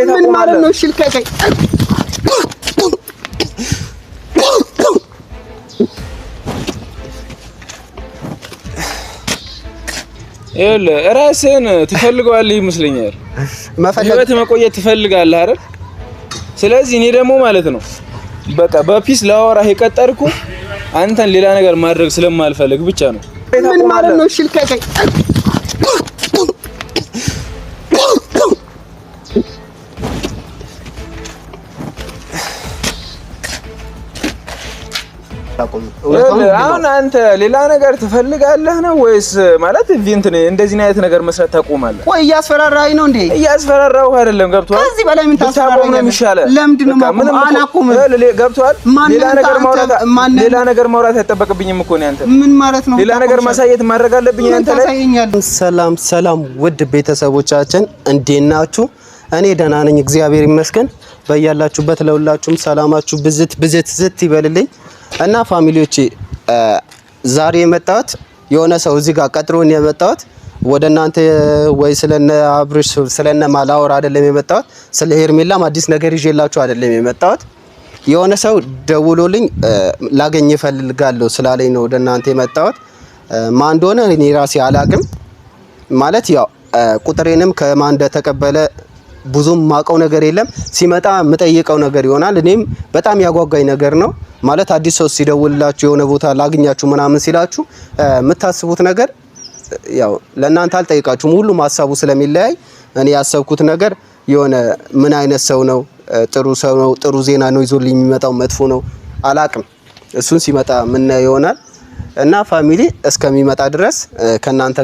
ምን ማለት ነው? ሽልከከኝ ራስህን ትፈልገዋለህ ይመስለኛል። ህይወት መቆየት ትፈልጋለህ አይደል? ስለዚህ እኔ ደግሞ ማለት ነው በቃ በፒስ ላወራህ የቀጠርኩ አንተን ሌላ ነገር ማድረግ ስለማልፈልግ ብቻ ነው። ምን ማለት ነው? ሽልከከኝ አሁን አንተ ሌላ ነገር ትፈልጋለህ ነው ወይስ ማለት እንትን እንደዚህ አይነት ነገር መስራት ታቆማለህ? ወይ እያስፈራራኸኝ ነው እንዴ? እያስፈራራሁ አይደለም። ገብቶሃል? ከዚህ በላይ ምን ታስፈራራኝ ነው የሚሻለው? ለምንድን ነው አላቆምም? ገብቶሃል? ሌላ ነገር ማውራት አይጠበቅብኝም እኮ ነው። አንተ ምን ማለት ነው? ሌላ ነገር ማሳየት ማድረግ አለብኝ አንተ ላይ። ሰላም ውድ ቤተሰቦቻችን እንዴት ናችሁ? እኔ ደህና ነኝ እግዚአብሔር ይመስገን። በያላችሁበት ለሁላችሁም ሰላማችሁ ብዝት ይበልልኝ። እና ፋሚሊዎቼ ዛሬ የመጣሁት የሆነ ሰው እዚህ ጋር ቀጥሮኝ የመጣሁት ወደ እናንተ ወይ ስለነ አብርሽ ስለነ ማላወራ አይደለም የመጣሁት፣ ስለ ሄርሜላም አዲስ ነገር ይዤላችሁ አይደለም የመጣሁት። የሆነ ሰው ደውሎልኝ ላገኝ እፈልጋለሁ ስላለኝ ነው ወደ እናንተ የመጣሁት። ማን እንደሆነ እኔ ራሴ አላቅም። ማለት ያው ቁጥሬንም ከማን እንደተቀበለ ብዙም ማቀው ነገር የለም። ሲመጣ የምጠይቀው ነገር ይሆናል። እኔም በጣም ያጓጓኝ ነገር ነው። ማለት አዲስ ሰው ሲደውልላችሁ የሆነ ቦታ ላግኛችሁ ምናምን ሲላችሁ የምታስቡት ነገር ያው ለእናንተ አልጠይቃችሁም። ሁሉም ሀሳቡ ስለሚለያይ እኔ ያሰብኩት ነገር የሆነ ምን አይነት ሰው ነው፣ ጥሩ ሰው ነው፣ ጥሩ ዜና ነው ይዞልኝ የሚመጣው፣ መጥፎ ነው አላቅም። እሱን ሲመጣ ምን ይሆናል እና ፋሚሊ እስከሚመጣ ድረስ ከናንተ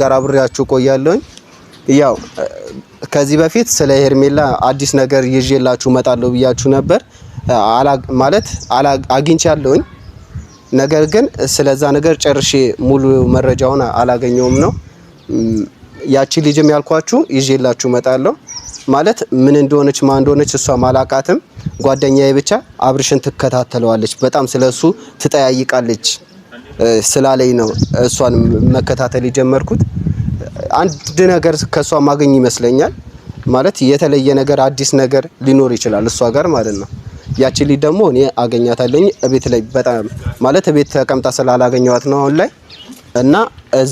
ጋር አብሬያችሁ ቆያለሁኝ። ያው ከዚህ በፊት ስለ ሄርሜላ አዲስ ነገር ይዤላችሁ መጣለሁ ብያችሁ ነበር። አግኝቻለሁኝ። ነገር ግን ስለዛ ነገር ጨርሼ ሙሉ መረጃውን አላገኘውም ነው። ያቺ ልጅም ያልኳችሁ ይዤላችሁ መጣለሁ። ማለት ምን እንደሆነች ማን እንደሆነች እሷም አላቃትም። ጓደኛዬ ብቻ አብርሽን ትከታተለዋለች፣ በጣም ስለሱ ትጠያይቃለች ስላለኝ ነው እሷን መከታተል የጀመርኩት። አንድ ነገር ከሷ ማገኝ ይመስለኛል። ማለት የተለየ ነገር አዲስ ነገር ሊኖር ይችላል እሷ ጋር ማለት ነው። ያቺ ልጅ ደግሞ እኔ አገኛታለሁ እቤት ላይ በጣም ማለት እቤት ተቀምጣ ስላላገኘዋት ነው አሁን ላይ። እና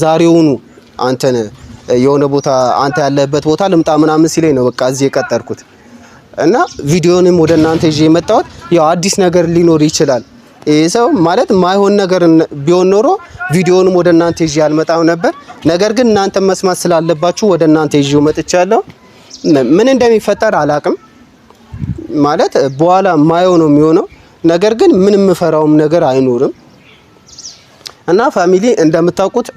ዛሬውኑ አንተን የሆነ ቦታ አንተ ያለበት ቦታ ልምጣ ምናምን ሲለኝ ነው በቃ እዚህ የቀጠርኩት። እና ቪዲዮንም ወደ እናንተ ይዤ የመጣሁት ያው አዲስ ነገር ሊኖር ይችላል። ይሄ ሰው ማለት ማይሆን ነገር ቢሆን ኖሮ ቪዲዮንም ወደ እናንተ ይዤ አልመጣም ነበር። ነገር ግን እናንተ መስማት ስላለባችሁ ወደ እናንተ ይዤው መጥቻለሁ። ምን እንደሚፈጠር አላቅም። ማለት በኋላ ማየው ነው የሚሆነው። ነገር ግን ምንም የምፈራውም ነገር አይኖርም። እና ፋሚሊ እንደምታውቁት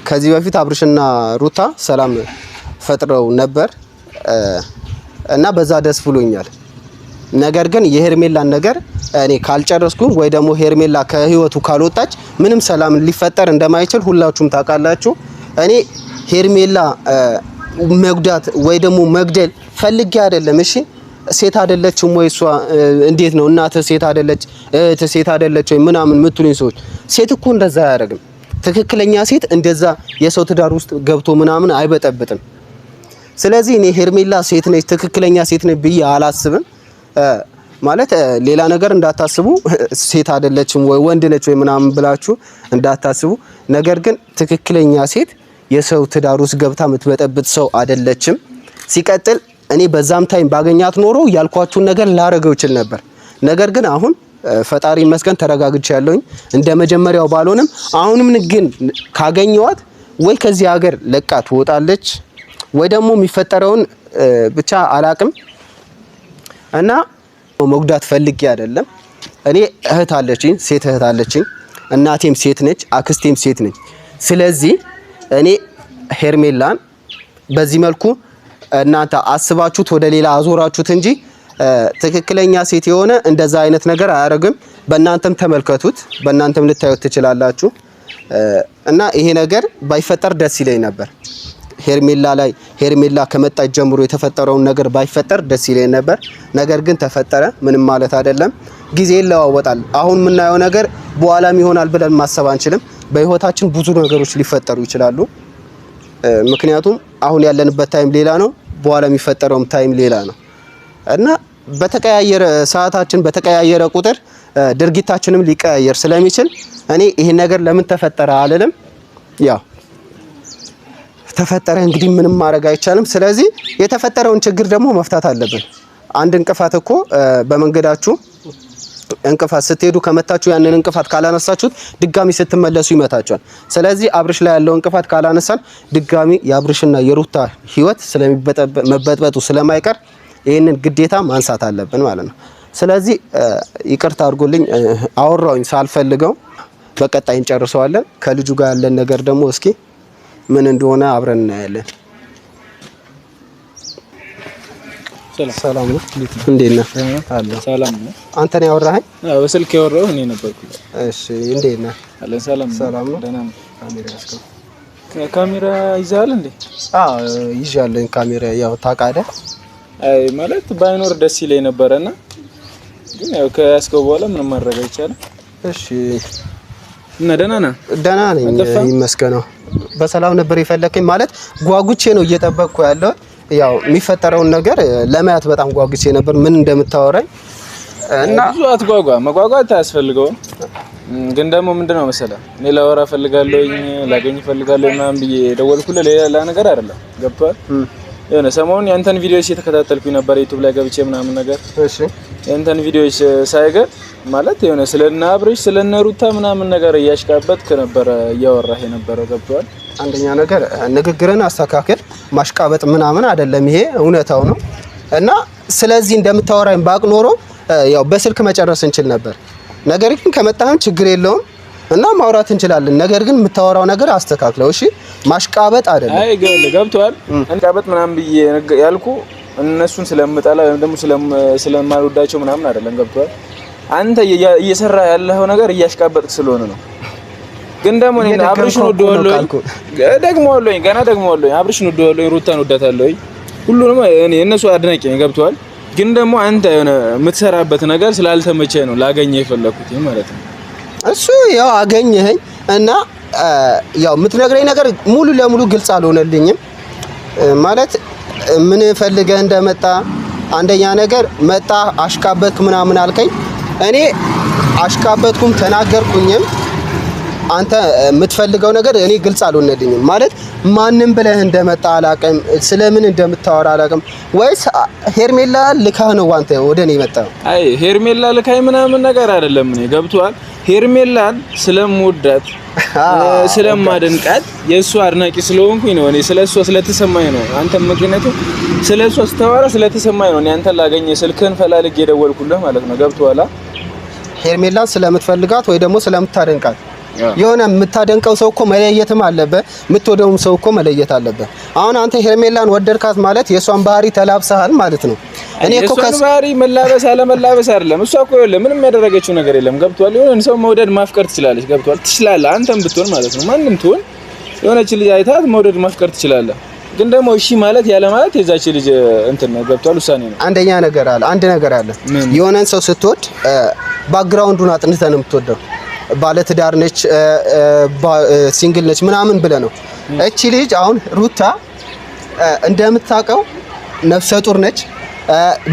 ከዚህ በፊት አብርሽና ሩታ ሰላም ፈጥረው ነበር እና በዛ ደስ ብሎኛል። ነገር ግን የሄርሜላን ነገር እኔ ካልጨረስኩ ወይ ደግሞ ሄርሜላ ከህይወቱ ካልወጣች ምንም ሰላም ሊፈጠር እንደማይችል ሁላችሁም ታውቃላችሁ። እኔ ሄርሜላ መጉዳት ወይ ደግሞ መግደል ፈልጌ አይደለም። እሺ ሴት አይደለችም ወይ እሷ? እንዴት ነው እናት ሴት አይደለች ሴት አይደለች ወይ ምናምን የምትሉኝ ሰዎች፣ ሴት እኮ እንደዛ አያደርግም። ትክክለኛ ሴት እንደዛ የሰው ትዳር ውስጥ ገብቶ ምናምን አይበጠብጥም። ስለዚህ እኔ ሄርሜላ ሴት ነች ትክክለኛ ሴት ነች ብዬ አላስብም። ማለት ሌላ ነገር እንዳታስቡ፣ ሴት አይደለችም ወይ ወንድ ነች ወይ ምናምን ብላችሁ እንዳታስቡ። ነገር ግን ትክክለኛ ሴት የሰው ትዳር ውስጥ ገብታ የምትበጠብጥ ሰው አይደለችም። ሲቀጥል እኔ በዛም ታይም ባገኛት ኖሮ ያልኳችሁን ነገር ላረገው ይችል ነበር። ነገር ግን አሁን ፈጣሪ ይመስገን ተረጋግቻለሁኝ። እንደ መጀመሪያው ባልሆንም አሁንም ግን ካገኘዋት ወይ ከዚህ ሀገር ለቃ ትወጣለች ወይ ደግሞ የሚፈጠረውን ብቻ አላቅም። እና መጉዳት ፈልጌ አይደለም። እኔ እህት አለችኝ፣ ሴት እህት አለችኝ። እናቴም ሴት ነች፣ አክስቴም ሴት ነች። ስለዚህ እኔ ሄርሜላን በዚህ መልኩ እናንተ አስባችሁት ወደ ሌላ አዞራችሁት እንጂ ትክክለኛ ሴት የሆነ እንደዛ አይነት ነገር አያደርግም። በእናንተም ተመልከቱት፣ በእናንተም ልታዩት ትችላላችሁ። እና ይሄ ነገር ባይፈጠር ደስ ይለኝ ነበር። ሄርሜላ ከመጣች ጀምሮ የተፈጠረውን ነገር ባይፈጠር ደስ ይለኝ ነበር። ነገር ግን ተፈጠረ፣ ምንም ማለት አይደለም። ጊዜ ይለዋወጣል። አሁን የምናየው ነገር በኋላም ይሆናል ብለን ማሰብ አንችልም። በህይወታችን ብዙ ነገሮች ሊፈጠሩ ይችላሉ። ምክንያቱም አሁን ያለንበት ታይም ሌላ ነው፣ በኋላ የሚፈጠረውም ታይም ሌላ ነው እና በተቀያየረ ሰዓታችን በተቀያየረ ቁጥር ድርጊታችንም ሊቀያየር ስለሚችል እኔ ይሄን ነገር ለምን ተፈጠረ አልልም። ያው ተፈጠረ እንግዲህ ምንም ማድረግ አይቻልም። ስለዚህ የተፈጠረውን ችግር ደግሞ መፍታት አለብን። አንድ እንቅፋት እኮ በመንገዳችሁ እንቅፋት ስትሄዱ ከመታችሁ ያንን እንቅፋት ካላነሳችሁት ድጋሚ ስትመለሱ ይመታችኋል። ስለዚህ አብርሽ ላይ ያለው እንቅፋት ካላነሳን ድጋሚ የአብርሽና የሩታ ህይወት ስለሚበጠበጡ ስለማይቀር ይሄንን ግዴታ ማንሳት አለብን ማለት ነው። ስለዚህ ይቅርታ አድርጎልኝ አወራውኝ ሳልፈልገው፣ በቀጣይ እንጨርሰዋለን። ከልጁ ጋር ያለን ነገር ደግሞ እስኪ ምን እንደሆነ አብረን እናያለን። ሰላም ነው። እንዴት ነህ? አለ ሰላም ነው። አንተ ነው ያወራኸኝ? አዎ በስልክ ያወራሁ እኔ ነበርኩ። እሺ እንዴት ነህ? አለ ሰላም ነው። ደህና ነው። ካሜራ ያስከው ካሜራ ይዛል እንዴ? አዎ ይዣለሁ ካሜራ። ያው ታውቃለህ፣ አይ ማለት ባይኖር ደስ ይለኝ ነበርና ግን ያው ከያስከው በኋላ ምንም ማድረግ አይቻልም። እሺ እና ደህና ነህ? ደህና ነኝ ይመስገነው። በሰላም ነበር የፈለከኝ? ማለት ጓጉቼ ነው እየጠበቅኩ ያለው። ያው የሚፈጠረውን ነገር ለማየት በጣም ጓጉቼ ነበር ምን እንደምታወራኝ እና ብዙ አትጓጓ፣ መጓጓት አያስፈልገውም። ግን ደግሞ ምንድነው መሰለህ እኔ ላወራ ፈልጋለሁኝ ላገኝ ፈልጋለሁ ምናምን ብዬ ደወልኩልህ ሌላ ነገር አይደለም። ገብቶሃል? የሆነ ሰሞኑን ያንተን ቪዲዮዎች እየተከታተልኩኝ ነበር ዩቲዩብ ላይ ገብቼ ምናምን ነገር። እሺ ያንተን ቪዲዮዎች ሳይገር ማለት የሆነ ስለና አብርሽ ስለና ሩታ ምናምን ነገር እያሽቃበጥክ ነበር እያወራህ የነበረው። ገብቶሃል? አንደኛ ነገር ንግግርን አስተካክል። ማሽቃበጥ ምናምን አይደለም፣ ይሄ እውነታው ነው እና ስለዚህ እንደምታወራኝ ባቅ ኖሮ ያው በስልክ መጨረስ እንችል ነበር። ነገር ግን ከመጣህም ችግር የለውም እና ማውራት እንችላለን። ነገር ግን የምታወራው ነገር አስተካክለው። እሺ ማሽቃበጥ አይደለም። አይ ገብቶሃል? ማሽቃበጥ ምናምን ብዬ ያልኩ እነሱን ስለምጠላ ወይም ደግሞ ስለማልወዳቸው ምናምን አይደለም። ገብቶሃል? አንተ እየሰራ ያለው ነገር እያሽቃበጥክ ስለሆነ ነው። ግን ደግሞ እኔ አብርሽን ወደዋለሁኝ ገና ደግሞዋለሁኝ አብርሽን ወደዋለሁኝ ሩታን ወዳታለሁኝ ሁሉንም እኔ እነሱ አድናቂ ነኝ። ገብቶሃል? ግን ደግሞ አንተ የሆነ የምትሰራበት ነገር ስላልተመቸህ ነው ላገኘህ የፈለኩት ማለት ነው። እሱ ያው አገኘኸኝ እና ያው የምትነግረኝ ነገር ሙሉ ለሙሉ ግልጽ አልሆነልኝም። ማለት ምን ፈልገህ እንደመጣ አንደኛ ነገር መጣ አሽቃበጥክ ምናምን አልከኝ። እኔ አሽቃበጥኩም ተናገርኩኝም አንተ የምትፈልገው ነገር እኔ ግልጽ አልሆነልኝም። ማለት ማንንም ብለህ እንደመጣ አላውቅም፣ ስለምን እንደምታወራ አላውቅም። ወይስ ሄርሜላ ልካህ ነው አንተ ወደኔ የመጣው? አይ ሄርሜላ ልካይ ምናምን ነገር አይደለም። እኔ ገብቶሃል? ሄርሜላን ስለምወዳት ስለማደንቃት የእሷ አድናቂ ስለሆንኩኝ ነው። እኔ ስለሷ ስለተሰማኝ ነው። አንተ ምክንያቱም ስለሷ ስታወራ ስለተሰማኝ ነው እኔ አንተን ላገኘ ስልክህን ፈላልጌ የደወልኩልህ ማለት ነው። ገብቶሃል? ሄርሜላን ስለምትፈልጋት ወይ ደግሞ ስለምታደንቃት የሆነ የምታደንቀው ሰው እኮ መለየትም አለበት፣ የምትወደውም ሰው እኮ መለየት አለበት። አሁን አንተ ሄርሜላን ወደድካት ማለት የሷን ባህሪ ተላብሰሃል ማለት ነው። እኔ እኮ የሷን ባህሪ መላበስ አለመላበስ አይደለም። እሷ እኮ ምንም ያደረገችው ነገር የለም። ገብቷል? የሆነ ሰው መውደድ ማፍቀር ትችላለች። ገብቷል? ትችላለህ፣ አንተም ብትሆን ማለት ነው። ማንንም ትሆን የሆነች ልጅ አይታት መውደድ ማፍቀር ትችላለህ። ግን ደግሞ እሺ ማለት ያለ ማለት የዛች ልጅ እንትን ነው። ገብቷል? ውሳኔ ነው። አንድ ነገር አለ። የሆነን ሰው ስትወድ ባክግራውንዱን አጥንተህ ነው የምትወደው። ባለትዳር ነች ሲንግል ነች ምናምን ብለህ ነው። እቺ ልጅ አሁን ሩታ እንደምታውቀው ነፍሰ ጡር ነች።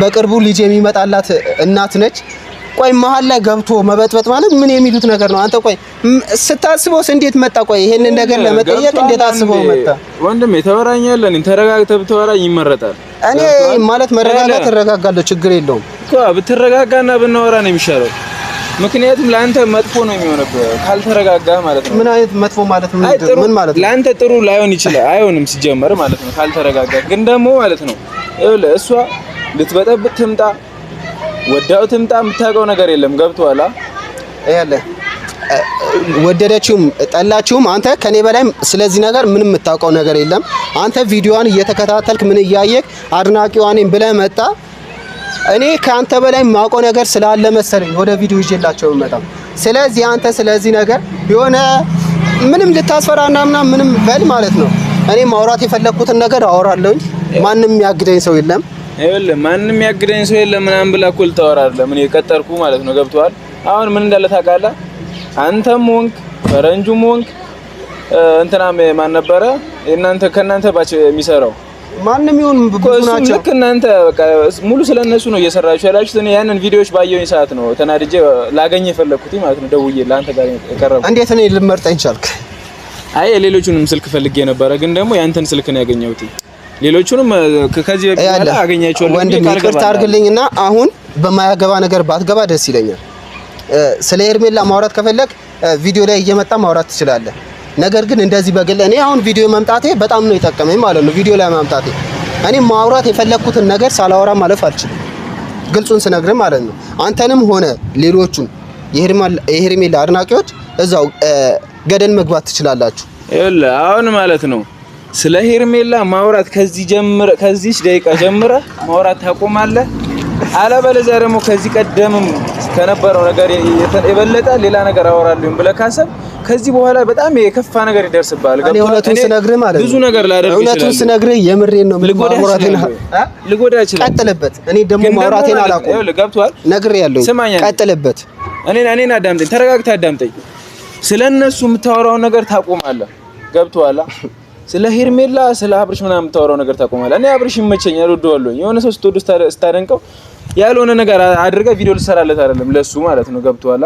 በቅርቡ ልጅ የሚመጣላት እናት ነች። ቆይ መሀል ላይ ገብቶ መበጥበጥ ማለት ምን የሚሉት ነገር ነው? አንተ ቆይ ስታስበውስ እንዴት መጣ? ቆይ ይሄንን ነገር ለመጠየቅ እንዴት አስበው መጣ? ወንድሜ ተወራኛለህ። ተረጋግተህ ብትወራኝ ይመረጣል። እኔ ማለት መረጋጋት እረጋጋለሁ፣ ችግር የለውም እኮ ብትረጋጋና ብናወራ ነው የሚሻለው። ምክንያቱም ለአንተ መጥፎ ነው የሚሆነው ካልተረጋጋ ማለት ነው። ምን አይነት መጥፎ ማለት ነው? ምን ማለት ነው? ለአንተ ጥሩ ላይሆን ይችላል፣ አይሆንም ሲጀመር ማለት ነው ካልተረጋጋ። ግን ደግሞ ማለት ነው ይኸውልህ እሷ ልትበጠብጥ ትምጣ ወዳው ትምጣ የምታውቀው ነገር የለም። ገብቶሃል? ያለ ወደደችውም ጠላችውም አንተ ከኔ በላይ ስለዚህ ነገር ምንም የምታውቀው ነገር የለም። አንተ ቪዲዮዋን እየተከታተልክ ምን እያየክ አድናቂዋ ነኝ ብለህ መጣ። እኔ ካንተ በላይ ማውቀው ነገር ስላለ መሰለኝ ወደ ቪዲዮ ይዤላቸው መጣ። ስለዚህ አንተ ስለዚህ ነገር የሆነ ምንም ልታስፈራና ምንም በል ማለት ነው። እኔ ማውራት የፈለኩትን ነገር አወራለሁ። ማንንም ያግደኝ ሰው የለም። ይኸውልህ ማንንም ያግደኝ ሰው የለም ምናምን ብላ እኮ ልታወራ አይደለም እኔ ቀጠርኩ ማለት ነው። ገብቶሃል? አሁን ምን እንዳለ ታውቃለህ? አንተም ወንክ ፈረንጁም ወንክ እንትናም ማን ነበረ እናንተ ከናንተ ባች የሚሰራው ማንንም ይሁን ብዙ ናቸው። ልክ እናንተ በቃ ሙሉ ስለነሱ ነው እየሰራችሁ ያላችሁት። እኔ ያንን ቪዲዮዎች ባየሁኝ ሰዓት ነው ተናድጄ ላገኝ የፈለኩት ማለት ነው። ደውዬ ለአንተ ጋር የቀረበው እንዴት እኔ ልመርጠኝ ቻልክ? አይ ሌሎቹንም ስልክ ፈልጌ ነበረ፣ ግን ደግሞ ያንተን ስልክ ነው ያገኘሁት። ሌሎቹንም ከዚህ በኋላ አገኛቸዋለሁ። ወንድም ይቅርታ አድርግልኝና አሁን በማያገባ ነገር ባትገባ ደስ ይለኛል። ስለ ሄርሜላ ማውራት ከፈለክ ቪዲዮ ላይ እየመጣ ማውራት ትችላለህ። ነገር ግን እንደዚህ በግል እኔ አሁን ቪዲዮ መምጣቴ በጣም ነው የጠቀመኝ ማለት ነው። ቪዲዮ ላይ መምጣቴ እኔ ማውራት የፈለኩትን ነገር ሳላወራ ማለፍ አልችልም። ግልጹን ስነግርህ ማለት ነው። አንተንም ሆነ ሌሎቹን የሄርሜላ አድናቂዎች እዛው ገደል መግባት ትችላላችሁ። ይኸውልህ አሁን ማለት ነው ስለ ሄርሜላ ማውራት ከዚህ ደቂቃ ጀምረህ ማውራት ታቆማለህ። አለበለዚያ ደግሞ ከዚህ ቀደምም ከነበረው ነገር የበለጠ ሌላ ነገር አወራለሁ ብለህ ካሰብ ከዚህ በኋላ በጣም የከፋ ነገር ይደርስብሃል። እኔ እውነቱን ስነግርህ ማለት ነው ብዙ ነገር ላደርግ ይችላል። እውነቱን ስነግርህ የምሬን ነው። ማውራቴን ልጎዳ ይችላል። ቀጥልበት። እኔ ደግሞ ማውራቴን አላቆም። ይኸውልህ ገብቶሃል? ነግሬሃለሁ። ቀጥልበት። እኔን አዳምጠኝ፣ ተረጋግተህ አዳምጠኝ። ስለነሱ የምታወራውን ነገር ታቆማለህ። ገብቶሃል? ስለ ሄርሜላ ስለ አብርሽ ምናምን የምታወራው ነገር ታቆማለህ። እኔ አብርሽ ይመቸኛል፣ እወደዋለሁ። የሆነ ሰው ስትወዱ ስታደንቀው ያልሆነ ነገር አድርገህ ቪዲዮ ልትሰራለት አይደለም ለሱ ማለት ነው። ገብቶሃል?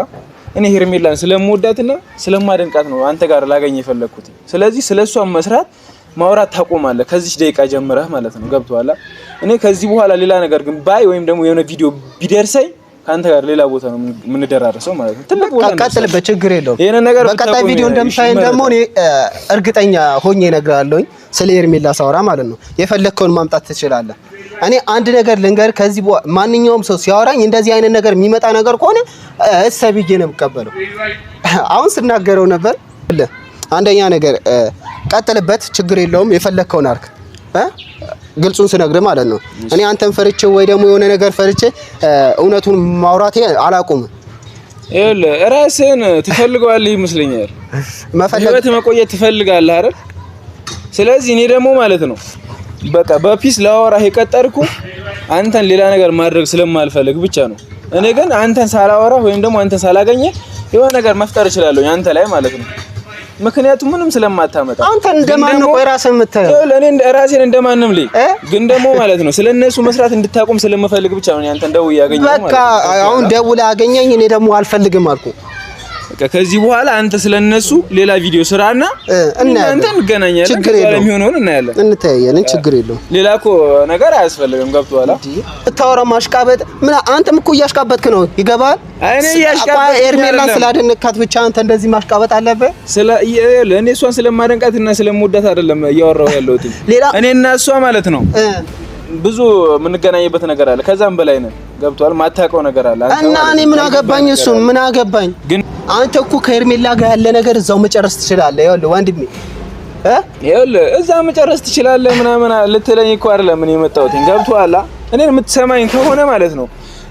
እኔ ሄርሜላን ስለምወዳትና ስለማደንቃት ነው አንተ ጋር ላገኝ የፈለኩት። ስለዚህ ስለሷ መስራት ማውራት ታቆማለህ ከዚህ ደቂቃ ጀምረህ ማለት ነው። ገብቶሃል? እኔ ከዚህ በኋላ ሌላ ነገር ግን ባይ ወይም ደግሞ የሆነ ቪዲዮ ቢደርሰኝ ካንተ ጋር ሌላ ቦታ ነው የምንደራረሰው ማለት ነው። ትልቅ ቦታ ቀጥልበት፣ ችግር የለውም። በቀጣይ ቪዲዮ እንደምታየን ደግሞ እኔ እርግጠኛ ሆኜ እነግርሃለሁኝ ስለ ሄርሜላ ሳወራ ማለት ነው። የፈለከውን ማምጣት ትችላለህ። እኔ አንድ ነገር ልንገር፣ ከዚህ ማንኛውም ሰው ሲያወራኝ እንደዚህ አይነት ነገር የሚመጣ ነገር ከሆነ እሰብዬ ነው የምቀበለው። አሁን ስናገረው ነበር። አንደኛ ነገር ቀጥልበት፣ ችግር የለውም። የፈለከውን አርክ ግልጹን ስነግርህ ማለት ነው። እኔ አንተን ፈርቼ ወይ ደግሞ የሆነ ነገር ፈርቼ እውነቱን ማውራቴ አላቆምም። ይኸውልህ ራስህን ትፈልገዋለህ ይመስለኛል። ህይወት መቆየት ትፈልጋለህ አይደል? ስለዚህ እኔ ደግሞ ማለት ነው በቃ በፒስ ላወራህ የቀጠርኩ አንተን ሌላ ነገር ማድረግ ስለማልፈልግ ብቻ ነው። እኔ ግን አንተን ሳላወራህ ወይም ደግሞ አንተን ሳላገኘ የሆነ ነገር መፍጠር እችላለሁ አንተ ላይ ማለት ነው። ምክንያቱም ምንም ስለማታመጣ አንተ እንደማን ነው ራስህን የምታየው? ለኔ ራሴን እንደማንም ልይ ግን ደግሞ ማለት ነው ስለነሱ መስራት እንድታቆም ስለምፈልግ ብቻ ነው አንተ ደውዬ ያገኘው ማለት ነው። በቃ አሁን ደውለህ አገኘኝ፣ እኔ ደግሞ አልፈልግም አልኩ። በቃ ከዚህ በኋላ አንተ ስለነሱ ሌላ ቪዲዮ ስራና እናንተ እንገናኛለን። ችግር የለውም፣ የሚሆነውን እናያለን፣ እንተያያለን። ችግር የለውም። ሌላ እኮ ነገር አያስፈልግም። ገብቶሃል? ታወራ ማሽቃበጥ ምን? አንተም እኮ እያሽቃበጥክ ነው። ይገባል? እኔ እያሽቃበጥኩ ሄርሜላን ስላደነካት ብቻ አንተ እንደዚህ ማሽቃበጥ አለብህ? እኔ እሷን ስለማደንቃትና ስለምወዳት አይደለም እያወራሁ ያለሁት። እኔና እሷ ማለት ነው ብዙ የምንገናኝበት ነገር አለ። ከዛም በላይ ነው። ገብቶሃል? ማታውቀው ነገር አለ እና እኔ ምን አገባኝ? እሱን ምን አገባኝ? ግን አንተ እኮ ከሄርሜላ ጋር ያለ ነገር እዛው መጨረስ ትችላለህ። ይኸውልህ ወንድሜ ይኸውልህ እዛው መጨረስ ትችላለህ ምናምን ልትለኝ እኮ አይደለም እኔ የመጣሁት። ገብቶሃል? እኔን የምትሰማኝ ከሆነ ማለት ነው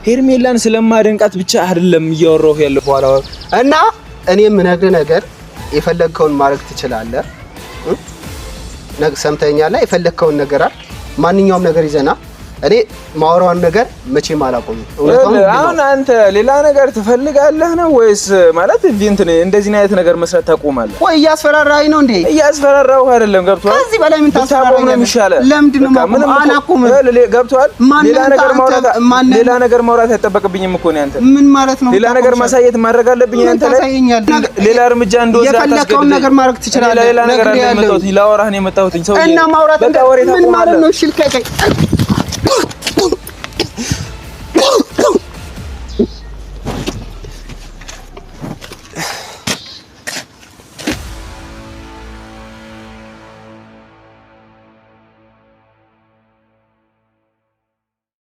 ሄርሜላን ስለማደንቃት ብቻ አይደለም እያወራሁ ያለው በኋላ እና እኔ የምነግርህ ነገር የፈለግከውን ማድረግ ትችላለህ። ሰምተኛለህ? የፈለግከውን ነገር አይደል ማንኛውም ነገር ይዘና እኔ ማወራውን ነገር መቼም አላቆምም። አሁን አንተ ሌላ ነገር ትፈልጋለህ ነው ወይስ ማለት እንደዚህ አይነት ነገር መስራት ታቆማለህ ወይ? እያስፈራራኸኝ ነው እንዴ? እያስፈራራሁ አይደለም። ገብቶሃል? ከዚህ በላይ ምን ታስፈራራኝ ነው የሚሻለው? ለምንድን ነው አላቆምም? ገብቶሃል? ሌላ ነገር ማውራት አይጠበቅብኝም እኮ ነው አንተ። ምን ማለት ነው? ሌላ ነገር ማሳየት ማድረግ አለብኝ አንተ ላይ ሌላ እርምጃ እንደወስድ የፈለከውን ነገር ማድረግ ትችላለህ። ሌላ ነገር አለ የመጣሁት ላወራህ ነው የመጣሁት ሰው እና ማውራት ምን ማለት ነው? እሺ ልቀቀኝ።